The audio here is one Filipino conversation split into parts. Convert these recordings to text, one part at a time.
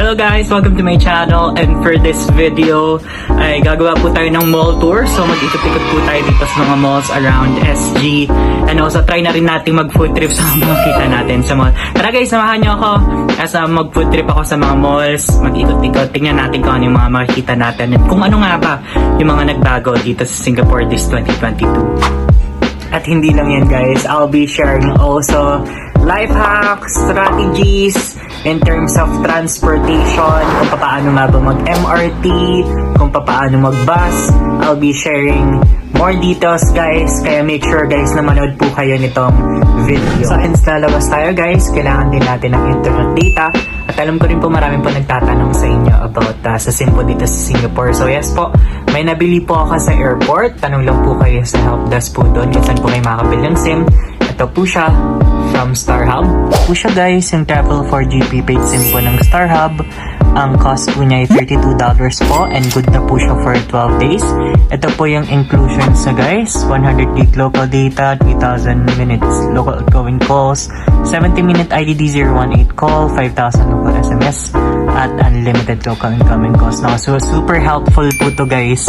Hello guys! Welcome to my channel, and for this video ay gagawa po tayo ng mall tour. So mag-ikot-ikot po tayo dito sa mga malls around SG, and also try na rin natin mag-food trip sa mga kita natin sa mall. Tara guys, samahan nyo ako as mag-food trip ako sa mga malls, mag-ikot-ikot, tingnan natin kung ano yung mga makikita natin at kung ano nga ba yung mga nagbago dito sa Singapore this 2022. At hindi lang yan guys, I'll be sharing also life hacks, strategies in terms of transportation, kung paano nga ba mag-MRT, kung paano mag-bus. I'll be sharing more details guys, kaya make sure guys na manood po kayo nitong video. So hence lalabas tayo guys, kailangan din natin ng internet data. At alam ko rin po maraming po nagtatanong sa inyo about sa SIM po dito sa Singapore. So yes po, may nabili po ako sa airport. Tanong lang po kayo sa help desk po doon kung saan po kayo makakabili ng SIM. Ito po siya from StarHub. Ito po siya guys, yung Travel 4G prepaid SIM po ng StarHub. Ang cost po niya ay $32 po and good na po siya for 12 days. Ito po yung inclusions sa guys, 100 gig local data, 3,000 minutes local outgoing calls, 70-minute IDD018 call, 5,000 local SMS, at unlimited local incoming calls. Now, so super helpful po to guys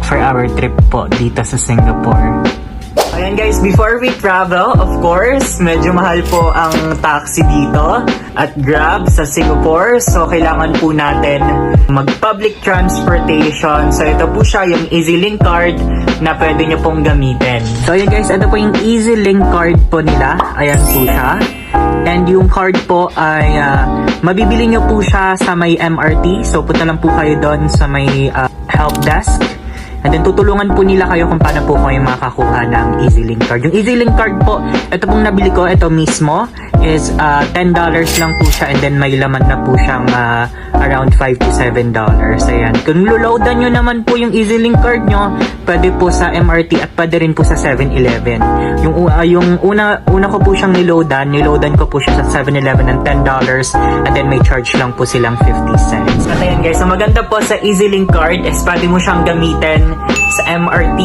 for our trip po dito sa Singapore. Ayan guys, before we travel, of course, medyo mahal po ang taxi dito at Grab sa Singapore. So, kailangan po natin mag-public transportation. So, ito po siya, yung EasyLink card na pwede nyo pong gamitin. So, ayan guys, ito po yung EasyLink card po nila. Ayan po siya. And yung card po ay mabibili nyo po siya sa may MRT. So, punta lang po kayo doon sa may help desk. And then tutulungan po nila kayo kung paano po kayo makakuha ng EasyLink card. Yung EasyLink card po, ito pong nabili ko, ito mismo is $10 lang po siya, and then may laman na po siyang around $5 to $7. Ayan. Kung loloadan nyo naman po yung EasyLink card nyo, pwede po sa MRT at pwede rin po sa 7-Eleven. Yung una ko po siyang niloadan ko po siya sa 7-Eleven ng $10, and then may charge lang po silang 50 cents. At ayan guys, so maganda po sa EasyLink card is pwede mo siyang gamitin sa MRT.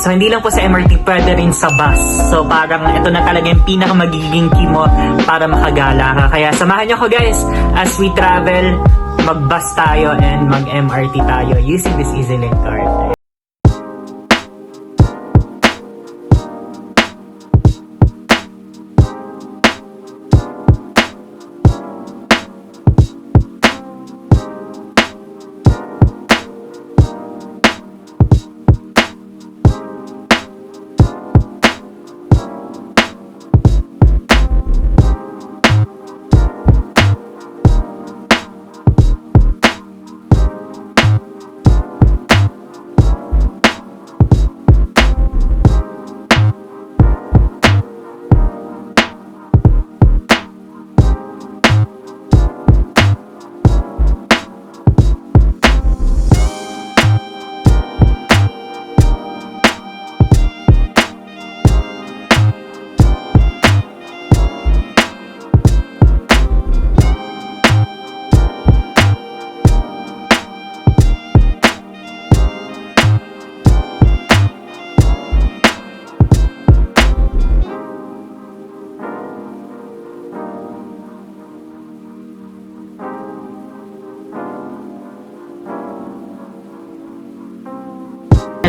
So hindi lang po sa MRT, pwede rin sa bus. So parang ito na talaga yung pinaka magiging key mo para makagala ka. Kaya samahan nyo ko guys as we travel, mag-bus tayo and mag-MRT tayo using this EasyLink card.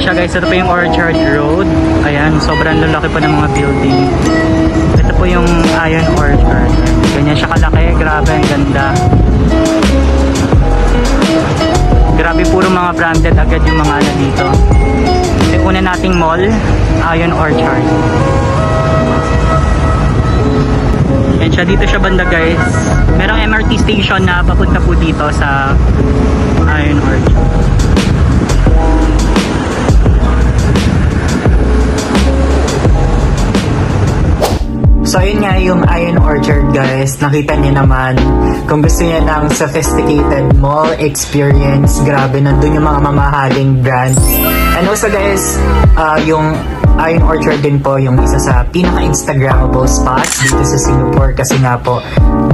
Siya guys, ito po yung Orchard Road. Ayan, sobrang lalaki po ng mga building. Ito po yung Ion Orchard. Ganyan siya kalaki, grabe, ang ganda. Grabe, puro mga branded agad yung mga ano dito. Yung una nating mall, Ion Orchard. Yan siya, dito siya banda guys. Merong MRT station na papunta po dito sa Ion Orchard. So yun nga yung Ion Orchard guys, nakita niyo naman kung gusto niyo ng sophisticated mall experience, grabe, nandun yung mga mamahaling brands. And also guys, yung Iron Orchard din po yung isa sa pinaka-instagrammable spots dito sa Singapore kasi nga po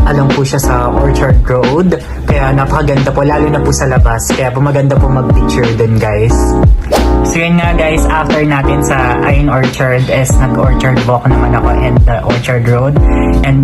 alam po siya sa Orchard Road. Kaya napakaganda po, lalo na po sa labas. Kaya po maganda po mag-picture dun, guys. So yun nga guys, after natin sa Iron Orchard is nag-orchard walk naman ako and the Orchard Road. And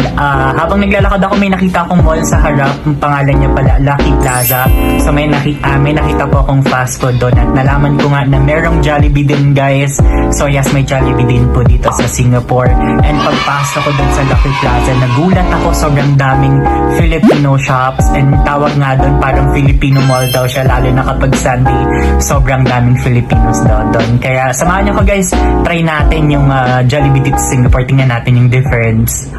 habang naglalakad ako, may nakita akong mall sa harap. Ang pangalan niya pala Lucky Plaza. So may nakita po akong fast food doon at nalaman ko nga na merong Jollibee din, guys. So yes, may Jollibee din po dito sa Singapore. And pagpasok ko doon sa Lucky Plaza, nagulat ako, sobrang daming Filipino shops. And tawag nga doon parang Filipino mall daw siya, lalo na kapag Sunday, sobrang daming Filipinos daw doon. Kaya samahan niyo ko guys, try natin yung Jollibee dito sa Singapore, tingnan natin yung difference.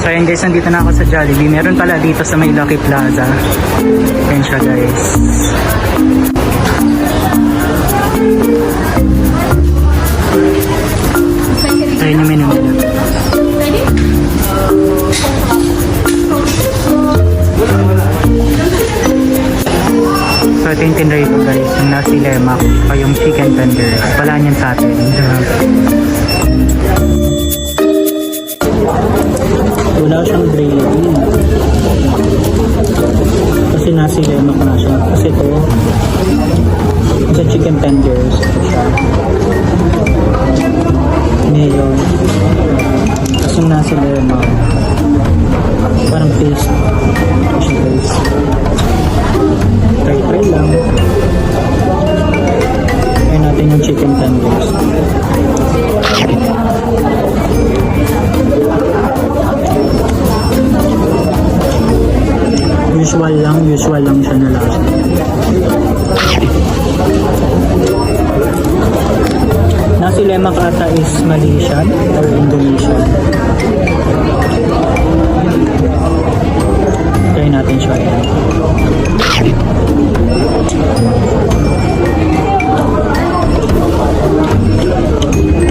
So ayun guys, nandito na ako sa Jollibee. Meron pala dito sa may Lucky Plaza. Ayan siya guys. Ayun yung menu nila. So ito yung tinry ko guys, yung nasi lemak o yung chicken tenders. Wala niyan sa atin. Wala siyang gravy. Kasi nasi lemak na siya. Kasi ito, sa chicken tenders. Mayo. Tapos yung nasi lemak. Parang paste. Kasi paste. Try lang. Try natin yung chicken tenders. Usual lang siya na lasa. Nasi lemak ata is Malaysian or Indonesian. Try natin siya.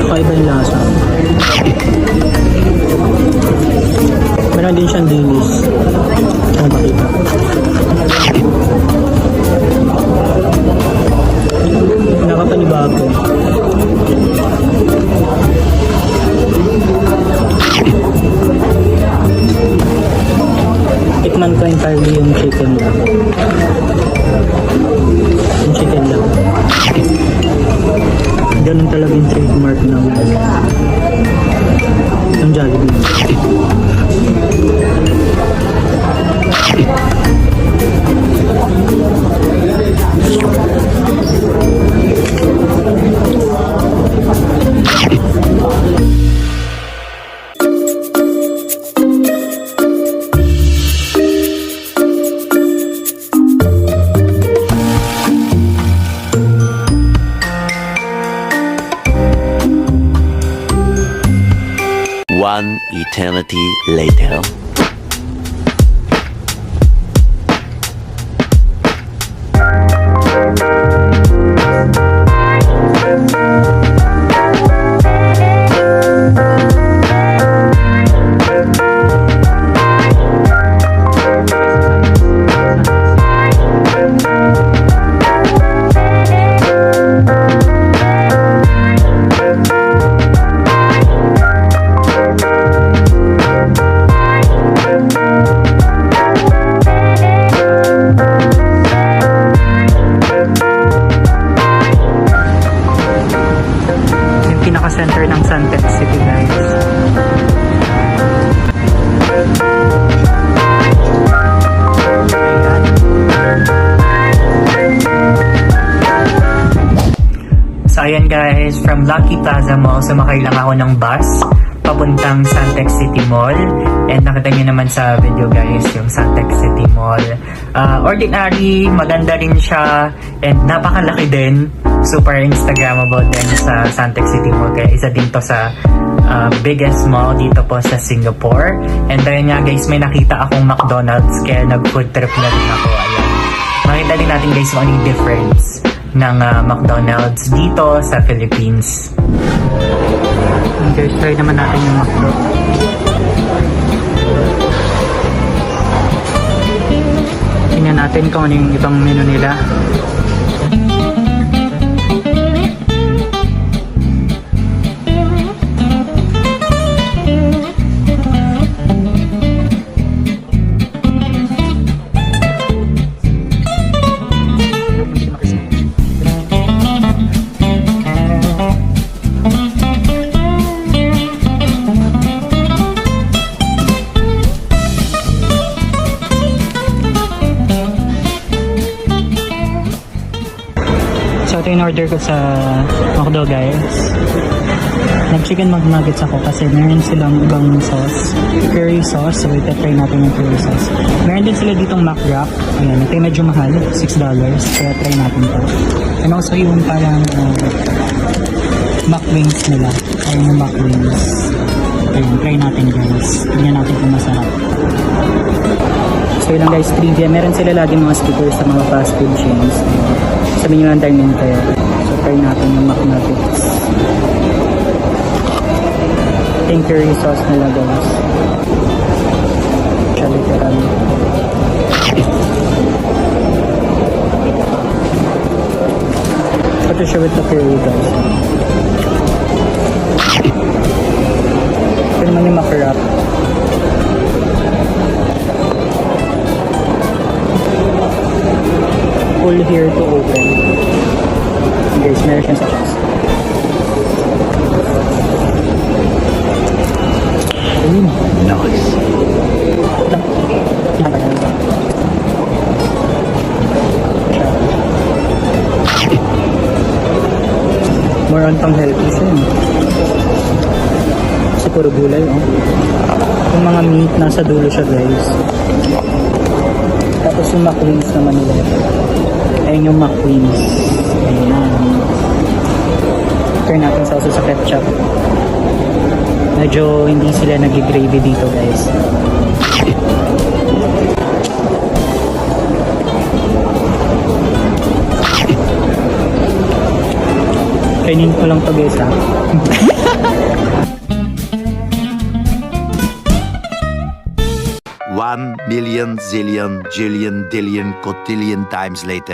Kakaiba yung lasa. Meron din siyang dilis. Ano makita? Nakapanibago. Tikman ko entirely yung chicken lang. Yung chicken lang. Ganun talaga yung trademark ng Jollibee. One eternity later. Pinaka-center ng Suntec City, guys. So ayan guys, from Lucky Plaza Mall, sumakay lang ako ng bus papuntang Suntec City Mall. And nakita nyo naman sa video guys, yung Suntec City Mall. Ordinary, maganda rin siya, and napakalaki din. Super Instagrammable din sa Suntec City Mall. Kaya isa din to sa biggest mall dito po sa Singapore. And ayun nga guys, may nakita akong McDonald's, kaya nag-food trip na rin ako. Ayan. Makita din natin guys kung anong difference ng McDonald's dito sa Philippines. And guys, try naman natin yung McDo. Tingnan natin kung ano yung ibang menu nila. in-order ko sa McDo guys. Nag-chicken McNuggets ako kasi meron silang ibang sauce. Curry sauce. So, ita-try natin yung curry sauce. Meron din sila ditong McWrap. Ayan, ito yung medyo mahal. $6. Kaya try natin to. And also yung parang McWings nila. Ayan yung McWings. Ayan, try natin guys. Tingnan natin kung masarap. So yun lang guys, trivia. Meron sila lagi mga stickers sa mga fast food chains. Sabi nyo lang timing kayo. So try natin yung McNuggets. Yung curry sauce nila guys. Siya literal. Ito siya with the curry guys. Ito naman yung McWrap. Pull here to open. Guys, meron siyang sa chest. Nice. More on pang healthy siya. Kasi puro gulay, oh. Yung mga meat, nasa dulo siya, guys. Tapos yung McWings naman nila. Ayun yung McWings. Ayan. Turn natin sa ketchup. Medyo hindi sila nag-gravy dito, guys. Kainin ko lang to guys, ha. 1,000,000 zillion jillion dillion cotillion times later.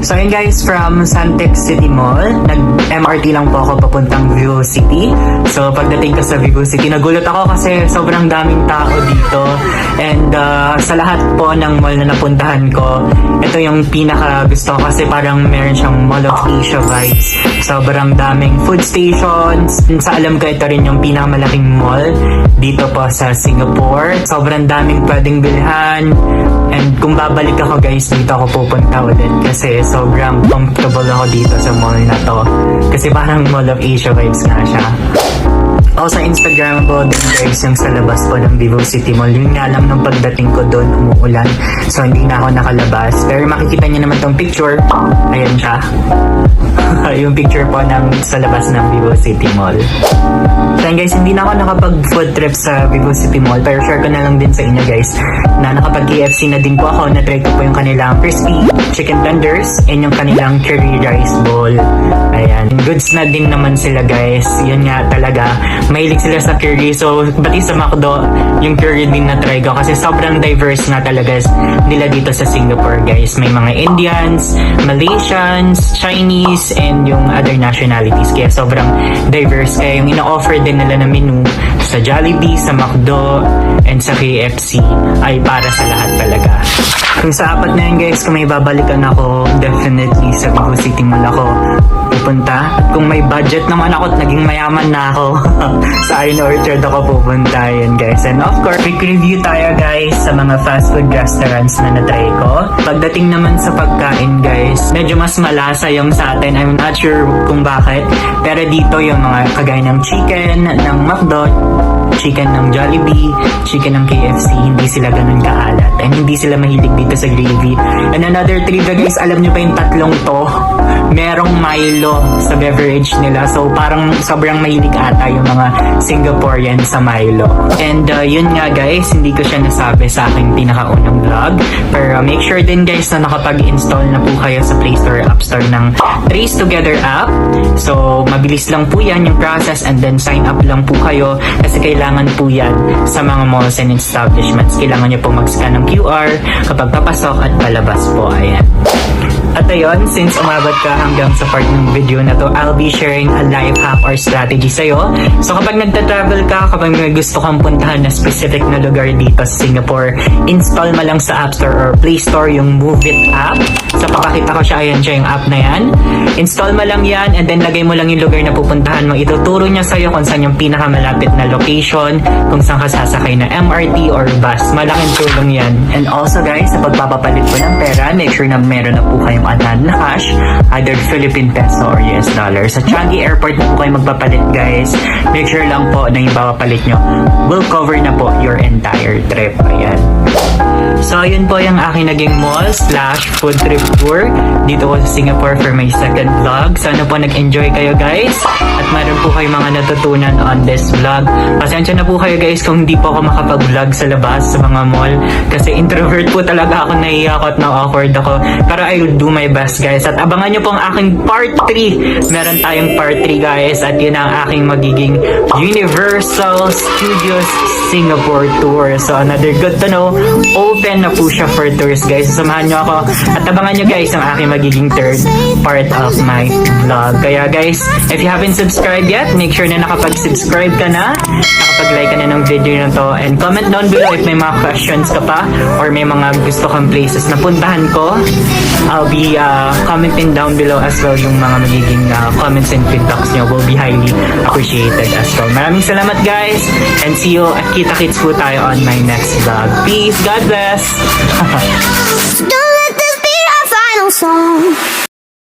So yun guys, from Santex City Mall, nag-MRT lang po ako papuntang Vivo City. So pagdating ko sa Vivo City, nagulat ako kasi sobrang daming tao dito. And sa lahat po ng mall na napuntahan ko, ito yung pinaka gusto ko kasi parang meron siyang Mall of Asia vibes. Sobrang daming food stations. Sa alam ko, ito rin yung pinakamalaking mall dito po sa Singapore. Sobrang daming pwedeng bilhan. And kung babalik ako guys, dito ako pupunta ulit kasi sobrang comfortable ako dito sa mall na to. Kasi parang Mall of Asia vibes nga siya. Ako sa Instagram ko din guys yung sa labas po ng Vivo City Mall. Yun nga lang nung pagdating ko doon umuulan. So hindi na ako nakalabas. Pero makikita niyo naman tong picture. Ayan siya. Yung picture po ng sa labas ng Vivo City Mall. So guys, hindi na ako nakapag food trip sa Vivo City Mall. Pero share ko na lang din sa inyo guys na nakapag KFC na din po ako. Na-try ko po yung kanilang crispy chicken tenders and yung kanilang curry rice bowl. Ayan. Goods na din naman sila guys. Yun nga talaga. Mahilig sila sa curry. So, pati sa McDo, yung curry din na try ko. Kasi sobrang diverse nga talaga nila dito sa Singapore, guys. May mga Indians, Malaysians, Chinese, and yung other nationalities. Kaya sobrang diverse. Kaya yung ina-offer din nila na menu sa Jollibee, sa McDo, and sa KFC ay para sa lahat talaga. Kung sa apat na yun, guys, kung may babalikan ako, definitely sa Vivo City Mall ako pupunta. At kung may budget naman ako at naging mayaman na ako, sa Iron Orchard ako pupunta yun guys. And of course, quick review tayo guys sa mga fast food restaurants na natry ko. Pagdating naman sa pagkain guys, medyo mas malasa yung sa atin. I'm not sure kung bakit. Pero dito yung mga kagaya ng chicken, ng McDo, chicken ng Jollibee, chicken ng KFC, hindi sila ganun kaalat. And hindi sila mahilig dito sa gravy. And another trivia guys, alam nyo ba yung tatlong to? Merong Milo sa beverage nila. So parang sobrang mahilig ata yung mga Singaporean sa Milo. And yun nga guys, hindi ko siya nasabi sa aking pinakaunang vlog. Pero make sure din guys na nakapag-install na po kayo sa Play Store App Store ng Trace Together app. So mabilis lang po yan yung process, and then sign up lang po kayo kasi kailangan po yan sa mga malls and establishments. Kailangan nyo po mag-scan ng QR kapag papasok at palabas po. Ayan. At ayun, since umabot ka hanggang sa part ng video na to, I'll be sharing a life hack or strategy sa'yo. So kapag nagta-travel ka, kapag may gusto kang puntahan na specific na lugar dito sa Singapore, install mo lang sa App Store or Play Store yung Move It app. So papakita ko siya, ayan siya yung app na yan. Install mo lang yan, and then lagay mo lang yung lugar na pupuntahan mo. Ituturo niya sa'yo kung saan yung pinakamalapit na location, kung saan ka sasakay na MRT or bus. Malaking tulong yan. And also guys, sa pagpapapalit po ng pera, make sure na meron na po kayong unhand na cash, either Philippine peso or US dollar. Sa Changi Airport na po kayo magpapalit guys. Make sure lang po na yung papapalit nyo will cover na po your entire trip. Ayan. So, yun po yung aking naging mall/food trip tour dito ko sa Singapore for my second vlog. Sana po nag-enjoy kayo guys at meron po kayo mga natutunan on this vlog. Pasensya na po kayo guys kung hindi po ako makapag-vlog sa labas sa mga mall kasi introvert po talaga ako, naiiyak at na-awkward ako. Pero I will do my best guys, at abangan nyo po ang aking part 3. Meron tayong part 3 guys, at yun ang aking magiging Universal Studios Singapore tour. So another good to know, open na po siya for tours guys. Samahan nyo ako at abangan nyo guys ang aking magiging third part of my vlog. Kaya guys, if you haven't subscribed yet, make sure na nakapag-subscribe ka na, nakapag-like ka na ng video na to, and comment down below if may mga questions ka pa or may mga gusto kang places na puntahan ko. I'll be commenting down below as well yung mga magiging comments and feedbacks nyo will be highly appreciated as well. Maraming salamat guys, and see you at kita-kits po tayo on my next vlog. Peace, God bless! Don't let this be our final song.